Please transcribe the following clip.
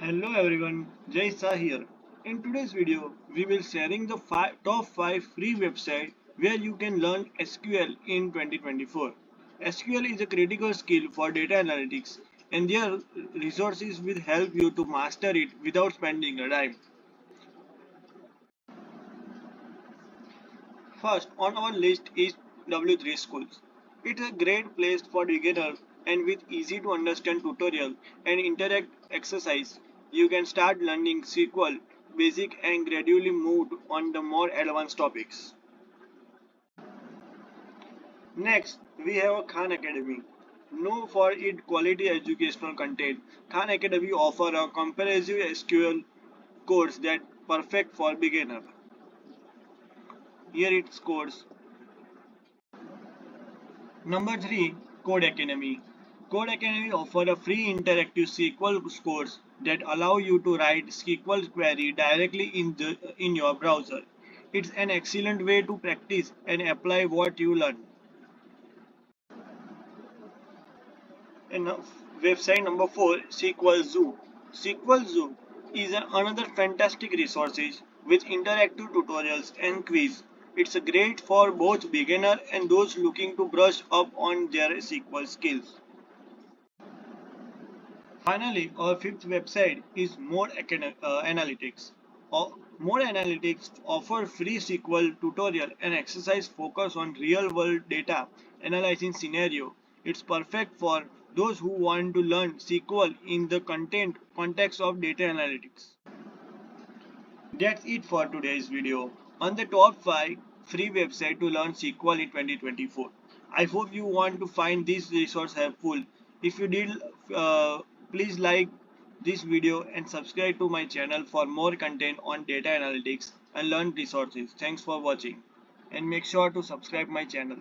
Hello everyone, Jay Shah here. In today's video, we will sharing the top 5 free website where you can learn SQL in 2024. SQL is a critical skill for data analytics and their resources will help you to master it without spending a dime. First on our list is W3 Schools. It's a great place for beginners and with easy to understand tutorial and interact exercise, you can start learning SQL basic and gradually move on the more advanced topics. Next, we have Khan Academy. Known for its quality educational content, Khan Academy offers a comprehensive SQL course that perfect for beginner. Here its course. Number 3. Code Academy. Code Academy offers a free interactive SQL course that allow you to write SQL query directly in your browser. It's an excellent way to practice and apply what you learn. And website number 4, SQL Zoo. SQL Zoo is another fantastic resource with interactive tutorials and quiz. It's great for both beginner and those looking to brush up on their SQL skills. Finally, our fifth website is Analytics. More Analytics offer free SQL tutorial and exercise focus on real-world data analyzing scenario. It's perfect for those who want to learn SQL in the context of data analytics. That's it for today's video on the top 5 free website to learn SQL in 2024. I hope you want to find this resource helpful. If you did, please like this video and subscribe to my channel for more content on data analytics and learn resources. Thanks for watching and make sure to subscribe my channel.